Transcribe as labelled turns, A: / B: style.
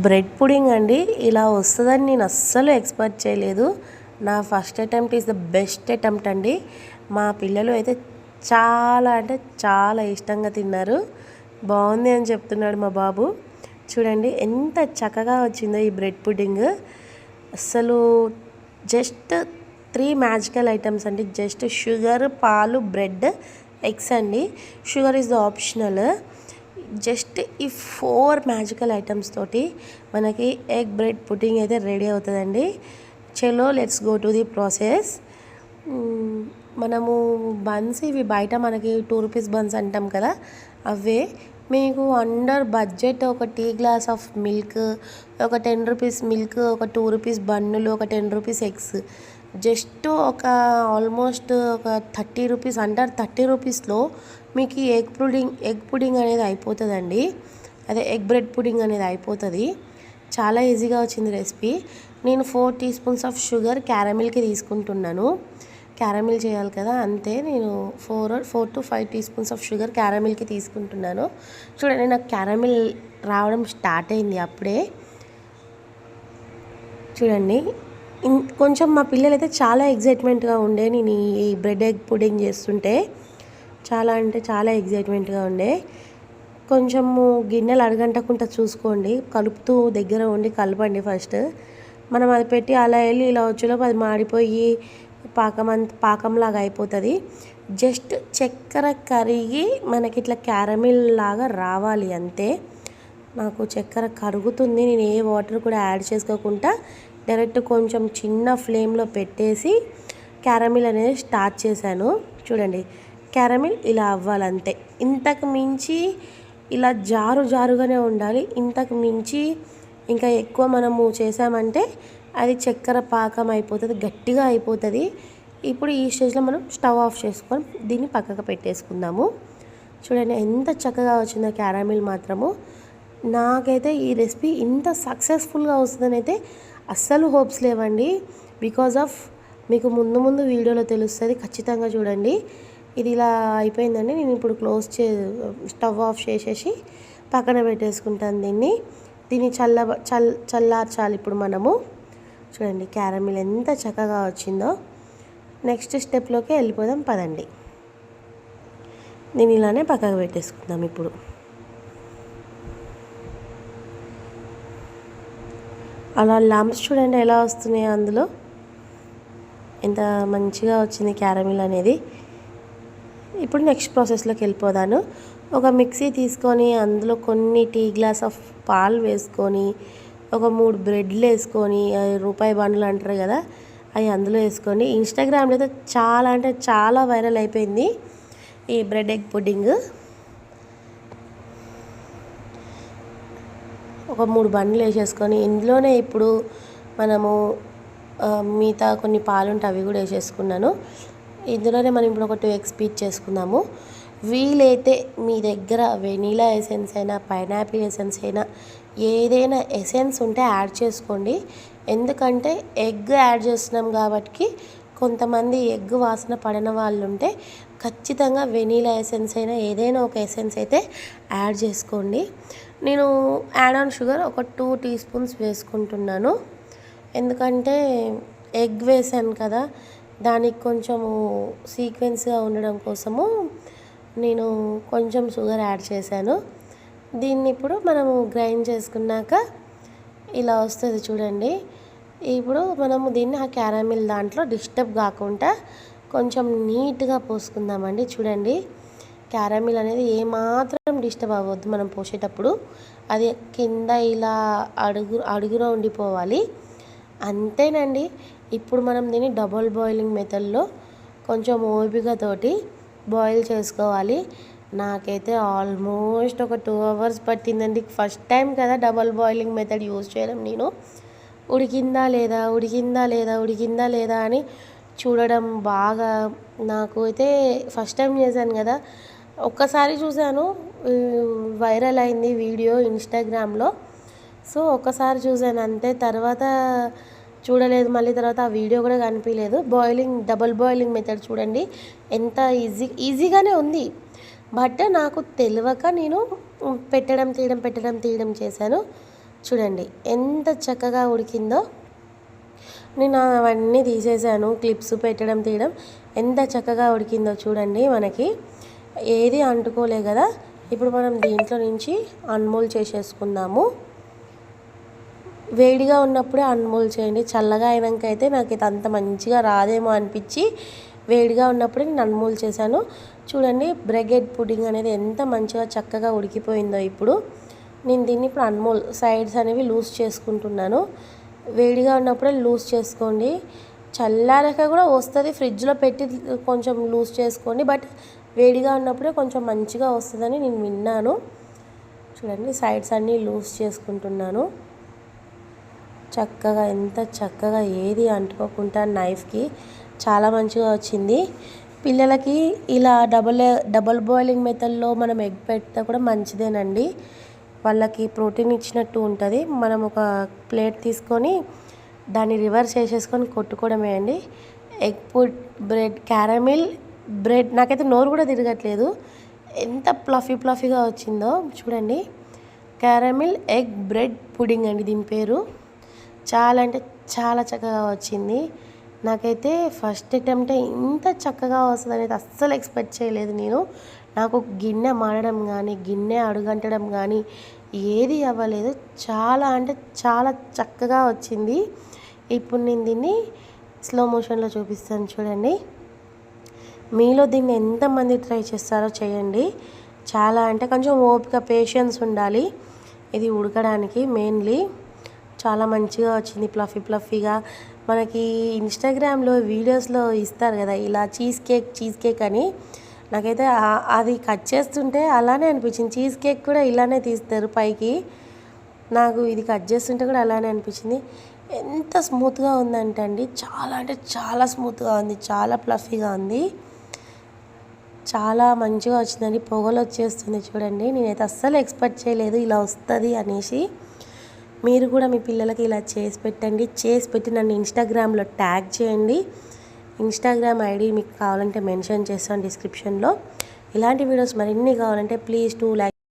A: Bread pudding అండి ఇలా వస్తుందని నేను అస్సలు ఎక్స్పెక్ట్ చేయలేదు. నా first attempt is the best attempt అండి. మా పిల్లలు అయితే చాలా అంటే చాలా ఇష్టంగా తిన్నారు. బాగుంది అని చెప్తున్నాడు మా బాబు. చూడండి ఎంత చక్కగా వచ్చిందో ఈ బ్రెడ్ పుడింగ్. అస్సలు జస్ట్ 3 మ్యాజికల్ ఐటమ్స్ అండి. జస్ట్ షుగర్, పాలు, బ్రెడ్, ఎగ్స్ అండి. Sugar is the optional. Just ఈ 4 మ్యాజికల్ ఐటమ్స్ తోటి మనకి ఎగ్ బ్రెడ్ పుడ్డింగ్ అయితే రెడీ అవుతుందండి. చలో let's go to the process. మనము బన్స్ ఇవి బయట మనకి 2 రూపీస్ బన్స్ అంటాం కదా, అవే మీకు అండర్ బడ్జెట్ ఒక టీ గ్లాస్ ఆఫ్ మిల్క్, ఒక 10 రూపీస్ మిల్క్, ఒక 2 రూపీస్ బన్నులు, ఒక 10 రూపీస్ ఎగ్స్, జస్ట్ ఒక ఆల్మోస్ట్ ఒక 30 రూపీస్, అండర్ 30 రూపీస్లో మీకు ఎగ్ పుడింగ్ అనేది అయిపోతుందండి. అదే ఎగ్ బ్రెడ్ పుడింగ్ అనేది అయిపోతుంది. చాలా ఈజీగా వచ్చింది రెసిపీ. నేను 4 టీ స్పూన్స్ ఆఫ్ షుగర్ క్యారమిల్కి తీసుకుంటున్నాను. క్యారమిల్ చేయాలి కదా, అంతే. నేను 4 to 5 teaspoons of sugar క్యారమిల్కి తీసుకుంటున్నాను. చూడండి నాకు క్యారమిల్ రావడం స్టార్ట్ అయింది అప్పుడే. చూడండి కొంచెం మా పిల్లలు అయితే చాలా ఎగ్జైట్మెంట్గా ఉండే నేను ఈ బ్రెడ్ ఎగ్ పుడింగ్ చేస్తుంటే. చాలా అంటే చాలా ఎగ్జైట్మెంట్గా ఉండే. కొంచెము గిన్నెలు అడగంటకుండా చూసుకోండి, కలుపుతూ దగ్గర ఉండి కలపండి ఫస్ట్. మనం అది పెట్టి అలా వెళ్ళి ఇలా వచ్చేలోపు అది మాడిపోయి పాకంలాగా అయిపోతుంది. జస్ట్ చక్కెర కరిగి మనకి ఇట్లా క్యారమిల్ లాగా రావాలి అంతే. నాకు చక్కెర కరుగుతుంది, నేను ఏ వాటర్ కూడా యాడ్ చేసుకోకుండా డైరెక్ట్ కొంచెం చిన్న ఫ్లేమ్లో పెట్టేసి క్యారమిల్ అనేది స్టార్ట్ చేశాను. చూడండి క్యారమిల్ ఇలా అవ్వాలంతే. ఇంతకు మించి ఇలా జారుగానే ఉండాలి. ఇంతకు మించి ఇంకా ఎక్కువ మనము చేసామంటే అది చక్కెర పాకం అయిపోతుంది, గట్టిగా అయిపోతుంది. ఇప్పుడు ఈ స్టేజ్లో మనం స్టవ్ ఆఫ్ చేసుకొని దీన్ని పక్కకు పెట్టేసుకుందాము. చూడండి ఎంత చక్కగా వచ్చిందో క్యారమిల్ మాత్రము. నాకైతే ఈ రెసిపీ ఇంత సక్సెస్ఫుల్గా వస్తుందని అయితే అస్సలు హోప్స్ లేవండి. బికాజ్ ఆఫ్ మీకు ముందు వీడియోలో తెలుస్తుంది, ఖచ్చితంగా చూడండి. ఇది ఇలా అయిపోయిందండి. నేను ఇప్పుడు స్టవ్ ఆఫ్ చేసేసి పక్కన పెట్టేసుకుంటాను దీన్ని చల్లార్చాలి ఇప్పుడు మనము. చూడండి క్యారమిల్ ఎంత చక్కగా వచ్చిందో. నెక్స్ట్ స్టెప్లోకి వెళ్ళిపోదాం పదండి. దీన్ని ఇలానే పక్కకు పెట్టేసుకుందాం ఇప్పుడు. అలా లంప్స్ చూడండి ఎలా వస్తున్నాయో, అందులో ఎంత మంచిగా వచ్చింది క్యారమిల్ అనేది. ఇప్పుడు నెక్స్ట్ ప్రాసెస్లోకి వెళ్ళిపోదాను. ఒక మిక్సీ తీసుకొని అందులో కొన్ని టీ గ్లాస్ ఆఫ్ పాలు వేసుకొని, ఒక 3 బ్రెడ్లు వేసుకొని, రూపాయి బండ్లు అంటారు కదా, అవి అందులో వేసుకొని. ఇన్స్టాగ్రామ్లో అయితే చాలా అంటే చాలా వైరల్ అయిపోయింది ఈ బ్రెడ్ ఎగ్ పుడ్డింగ్. ఒక 3 బండ్లు వేసేసుకొని ఇందులోనే ఇప్పుడు మనము మిగతా కొన్ని పాలు ఉంటే అవి కూడా వేసేసుకున్నాను. ఇందులోనే మనం ఇప్పుడు ఒక 2 ఎగ్స్ బీట్ చేసుకుందాము. వీలైతే మీ దగ్గర వెనీలా ఎసెన్స్ అయినా, పైనాపిల్ ఎసెన్స్ అయినా, ఏదైనా ఎసెన్స్ ఉంటే యాడ్ చేసుకోండి. ఎందుకంటే ఎగ్ యాడ్ చేస్తున్నాం కాబట్టి కొంతమంది ఎగ్ వాసన పడిన వాళ్ళు ఉంటే ఖచ్చితంగా వెనీలా ఎసెన్స్ అయినా ఏదైనా ఒక ఎసెన్స్ అయితే యాడ్ చేసుకోండి. నేను యాడ్ ఆన్ షుగర్ ఒక 2 టీ స్పూన్స్ వేసుకుంటున్నాను. ఎందుకంటే ఎగ్ వేసాను కదా, దానికి కొంచెము సీక్వెన్స్గా ఉండడం కోసము నేను కొంచెం షుగర్ యాడ్ చేశాను. దీన్ని ఇప్పుడు మనము గ్రైండ్ చేసుకున్నాక ఇలా వస్తుంది చూడండి. ఇప్పుడు మనము దీన్ని ఆ క్యారమిల్ దాంట్లో డిస్టర్బ్ కాకుండా కొంచెం నీట్గా పోసుకుందామండి. చూడండి క్యారమిల్ అనేది ఏమాత్రం డిస్టర్బ్ అవ్వద్దు మనం పోసేటప్పుడు. అది కింద ఇలా అడుగులో ఉండిపోవాలి, అంతేనండి. ఇప్పుడు మనం దీన్ని డబుల్ బాయిలింగ్ మెథడ్లో కొంచెం ఓపికతోటి బాయిల్ చేసుకోవాలి. నాకైతే ఆల్మోస్ట్ ఒక 2 అవర్స్ పట్టిందండి. ఫస్ట్ టైం కదా డబుల్ బాయిలింగ్ మెథడ్ యూజ్ చేయడం నేను. ఉడికిందా లేదా అని చూడడం బాగా. నాకు అయితే ఫస్ట్ టైం చేశాను కదా, ఒక్కసారి చూశాను, వైరల్ అయింది వీడియో ఇన్స్టాగ్రామ్లో. సో ఒక్కసారి చూశాను అంతే, తర్వాత చూడలేదు మళ్ళీ. తర్వాత ఆ వీడియో కూడా కనిపించలేదు. డబుల్ బాయిలింగ్ మెథడ్ చూడండి ఎంత ఈజీగానే ఉంది. బట్ నాకు తెలియక నేను పెట్టడం తీయడం చేశాను. చూడండి ఎంత చక్కగా ఉడికిందో. నేను అవన్నీ తీసేసాను, క్లిప్స్ పెట్టడం తీయడం. ఎంత చక్కగా ఉడికిందో చూడండి. మనకి ఏది అంటుకోలే కదా. ఇప్పుడు మనం దీంట్లో నుంచి అన్మోల్ చేసేసుకుందాము. వేడిగా ఉన్నప్పుడే అన్మోల్ చేయండి. చల్లగా అయినాక అయితే నాకు ఇది అంత మంచిగా రాదేమో అనిపించి వేడిగా ఉన్నప్పుడే నేను అన్మోల్ చేశాను. చూడండి బ్రెడ్ ఎగ్ పుడ్డింగ్ అనేది ఎంత మంచిగా చక్కగా ఉడికిపోయిందో. ఇప్పుడు నేను దీన్ని ఇప్పుడు అన్మోల్ సైడ్స్ అనేవి లూజ్ చేసుకుంటున్నాను. వేడిగా ఉన్నప్పుడే లూజ్ చేసుకోండి. చల్లారాక కూడా వస్తుంది, ఫ్రిడ్జ్లో పెట్టి కొంచెం లూజ్ చేసుకోండి. బట్ వేడిగా ఉన్నప్పుడే కొంచెం మంచిగా వస్తుందని నేను విన్నాను. చూడండి సైడ్స్ అన్నీ లూజ్ చేసుకుంటున్నాను. చక్కగా ఎంత చక్కగా ఏది అంటుకోకుండా నైఫ్కి చాలా మంచిగా వచ్చింది. పిల్లలకి ఇలా డబల్ బాయిలింగ్ మెథడ్లో మనం ఎగ్ పెడితే కూడా మంచిదేనండి. వాళ్ళకి ప్రోటీన్ ఇచ్చినట్టు ఉంటుంది. మనం ఒక ప్లేట్ తీసుకొని దాన్ని రివర్స్ చేసేసుకొని కొట్టుకోవడమే అండి. ఎగ్ బ్రెడ్ క్యారమిల్ బ్రెడ్, నాకైతే నోరు కూడా తిరగట్లేదు, ఎంత ప్లఫీగా వచ్చిందో చూడండి. క్యారమిల్ ఎగ్ బ్రెడ్ పుడింగ్ అండి దీని పేరు. చాలా అంటే చాలా చక్కగా వచ్చింది. నాకైతే ఫస్ట్ అటెంప్టే ఇంత చక్కగా వస్తుంది అనేది అస్సలు ఎక్స్పెక్ట్ చేయలేదు నేను. నాకు గిన్నె మాడడం కానీ గిన్నె అడుగంటడం కానీ ఏది అవ్వలేదు. చాలా అంటే చాలా చక్కగా వచ్చింది. ఇప్పుడు నేను దీన్ని స్లో మోషన్లో చూపిస్తాను చూడండి. మీలో దీన్ని ఎంతమంది ట్రై చేస్తారో చేయండి. చాలా అంటే కొంచెం ఓపిక పేషెన్స్ ఉండాలి ఇది ఉడకడానికి. మెయిన్లీ చాలా మంచిగా వచ్చింది, ప్లఫీగా. మనకి ఇన్స్టాగ్రామ్లో వీడియోస్లో ఇస్తారు కదా ఇలా చీజ్ కేక్ అని. నాకైతే అది కట్ చేస్తుంటే అలానే అనిపించింది. చీజ్ కేక్ కూడా ఇలానే తీస్తారు పైకి. నాకు ఇది కట్ చేస్తుంటే కూడా అలానే అనిపించింది. ఎంత స్మూత్గా ఉందంటే అండి, చాలా అంటే చాలా స్మూత్గా ఉంది, చాలా ప్లఫీగా ఉంది, చాలా మంచిగా వచ్చిందండి. పొగలు వచ్చేస్తుంది చూడండి. నేనైతే అస్సలు ఎక్స్పెక్ట్ చేయలేదు ఇలా వస్తుంది అనేసి. మీరు కూడా మీ పిల్లలకి ఇలా చేసి పెట్టండి. చేసి పెట్టి నన్ను ఇన్స్టాగ్రామ్లో ట్యాగ్ చేయండి. ఇన్స్టాగ్రామ్ ఐడి మీకు కావాలంటే మెన్షన్ చేస్తాను డిస్క్రిప్షన్లో. ఇలాంటి వీడియోస్ మరిన్ని కావాలంటే ప్లీజ్ 2 లైక్